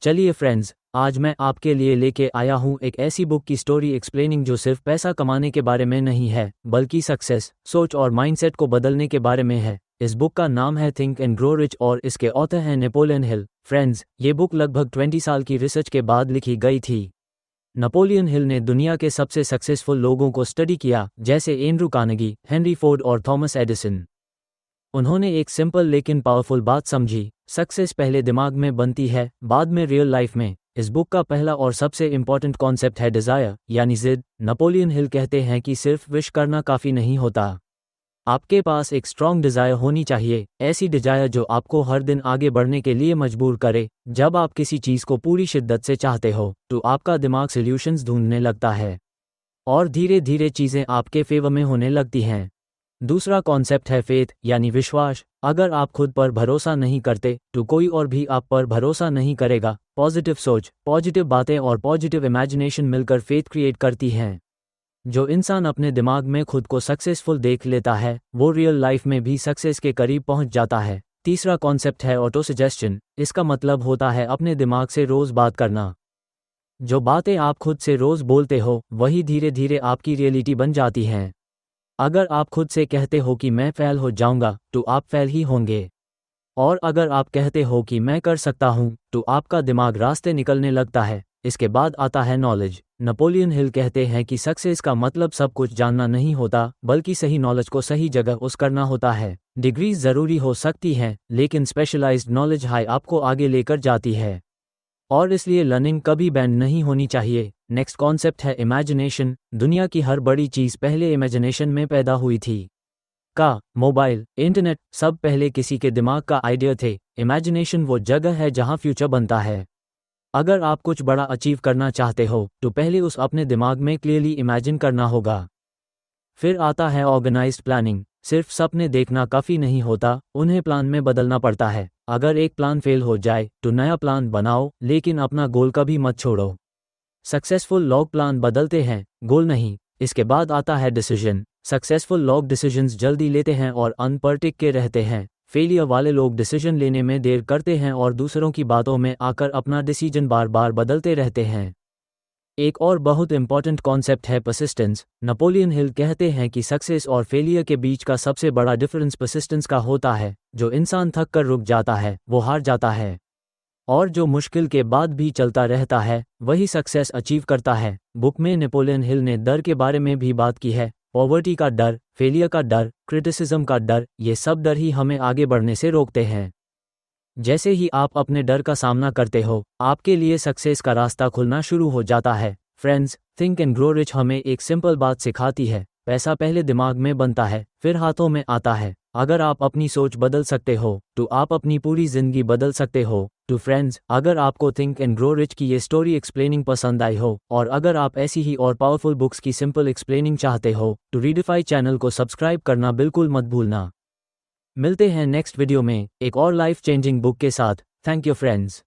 चलिए फ्रेंड्स, आज मैं आपके लिए लेके आया हूँ एक ऐसी बुक की स्टोरी एक्सप्लेनिंग जो सिर्फ पैसा कमाने के बारे में नहीं है, बल्कि सक्सेस, सोच और माइंडसेट को बदलने के बारे में है। इस बुक का नाम है थिंक एंड ग्रो रिच और इसके ऑथर हैं नेपोलियन हिल। फ्रेंड्स, ये बुक लगभग 20 साल की रिसर्च के बाद लिखी गई थी। नेपोलियन हिल ने दुनिया के सबसे सक्सेसफुल लोगों को स्टडी किया, जैसे एंड्रू कार्नेगी, हेनरी फोर्ड और थॉमस एडिसन। उन्होंने एक सिंपल लेकिन पावरफुल बात समझी, सक्सेस पहले दिमाग में बनती है, बाद में रियल लाइफ में। इस बुक का पहला और सबसे इंपॉर्टेंट कॉन्सेप्ट है डिजायर, यानी जिद। नेपोलियन हिल कहते हैं कि सिर्फ विश करना काफ़ी नहीं होता। आपके पास एक स्ट्रॉन्ग डिजायर होनी चाहिए, ऐसी डिजायर जो आपको हर दिन आगे बढ़ने के लिए मजबूर करे। जब आप किसी चीज़ को पूरी शिद्दत से चाहते हो तो आपका दिमाग सॉल्यूशंस ढूंढने लगता है और धीरे धीरे चीज़ें आपके फेवर में होने लगती हैं। दूसरा कॉन्सेप्ट है फेथ, यानी विश्वास। अगर आप खुद पर भरोसा नहीं करते तो कोई और भी आप पर भरोसा नहीं करेगा। पॉजिटिव सोच, पॉजिटिव बातें और पॉजिटिव इमेजिनेशन मिलकर फेथ क्रिएट करती हैं। जो इंसान अपने दिमाग में खुद को सक्सेसफुल देख लेता है, वो रियल लाइफ में भी सक्सेस के करीब पहुंच जाता है। तीसरा कॉन्सेप्ट है ऑटो सजेशन। इसका मतलब होता है अपने दिमाग से रोज बात करना। जो बातें आप खुद से रोज बोलते हो, वही धीरे धीरे आपकी रियलिटी बन जाती हैं। अगर आप खुद से कहते हो कि मैं फेल हो जाऊंगा, तो आप फेल ही होंगे। और अगर आप कहते हो कि मैं कर सकता हूं, तो आपका दिमाग रास्ते निकलने लगता है। इसके बाद आता है नॉलेज। नेपोलियन हिल कहते हैं कि सक्सेस का मतलब सब कुछ जानना नहीं होता, बल्कि सही नॉलेज को सही जगह यूज करना होता है। डिग्रीज ज़रूरी हो सकती हैं, लेकिन स्पेशलाइज्ड नॉलेज हाई आपको आगे लेकर जाती है, और इसलिए लर्निंग कभी बैंड नहीं होनी चाहिए। नेक्स्ट कॉन्सेप्ट है इमेजिनेशन। दुनिया की हर बड़ी चीज़ पहले इमेजिनेशन में पैदा हुई थी। मोबाइल, इंटरनेट, सब पहले किसी के दिमाग का आइडिया थे। इमेजिनेशन वो जगह है जहां फ्यूचर बनता है। अगर आप कुछ बड़ा अचीव करना चाहते हो तो पहले उस अपने दिमाग में क्लियरली इमेजिन करना होगा। फिर आता है ऑर्गेनाइज्ड प्लानिंग। सिर्फ सपने देखना काफ़ी नहीं होता, उन्हें प्लान में बदलना पड़ता है। अगर एक प्लान फेल हो जाए तो नया प्लान बनाओ, लेकिन अपना गोल कभी मत छोड़ो। सक्सेसफुल लोग प्लान बदलते हैं, गोल नहीं। इसके बाद आता है डिसीजन। सक्सेसफुल लोग डिसीजंस जल्दी लेते हैं और अनपर्टिक के रहते हैं। फेलियर वाले लोग डिसीजन लेने में देर करते हैं और दूसरों की बातों में आकर अपना डिसीजन बार बार बदलते रहते हैं। एक और बहुत इंपॉर्टेंट कॉन्सेप्ट है परसिस्टेंस। नेपोलियन हिल कहते हैं कि सक्सेस और फेलियर के बीच का सबसे बड़ा डिफरेंस परसिस्टेंस का होता है। जो इंसान थक कर रुक जाता है, वो हार जाता है, और जो मुश्किल के बाद भी चलता रहता है, वही सक्सेस अचीव करता है। बुक में नेपोलियन हिल ने डर के बारे में भी बात की है। पॉवर्टी का डर, फेलियर का डर, क्रिटिसिज्म का डर, ये सब डर ही हमें आगे बढ़ने से रोकते हैं। जैसे ही आप अपने डर का सामना करते हो, आपके लिए सक्सेस का रास्ता खुलना शुरू हो जाता है। Friends, think and grow rich हमें एक सिंपल बात सिखाती है, पैसा पहले दिमाग में बनता है, फिर हाथों में आता है। अगर आप अपनी सोच बदल सकते हो तो आप अपनी पूरी जिंदगी बदल सकते हो। तो फ्रेंड्स, अगर आपको थिंक एंड ग्रो रिच की ये स्टोरी एक्सप्लेनिंग पसंद आई हो, और अगर आप ऐसी ही और पावरफुल बुक्स की सिंपल एक्सप्लेनिंग चाहते हो, तो रीडिफाई चैनल को सब्सक्राइब करना बिल्कुल मत भूलना। मिलते हैं नेक्स्ट वीडियो में एक और लाइफ चेंजिंग बुक के साथ। Thank you friends.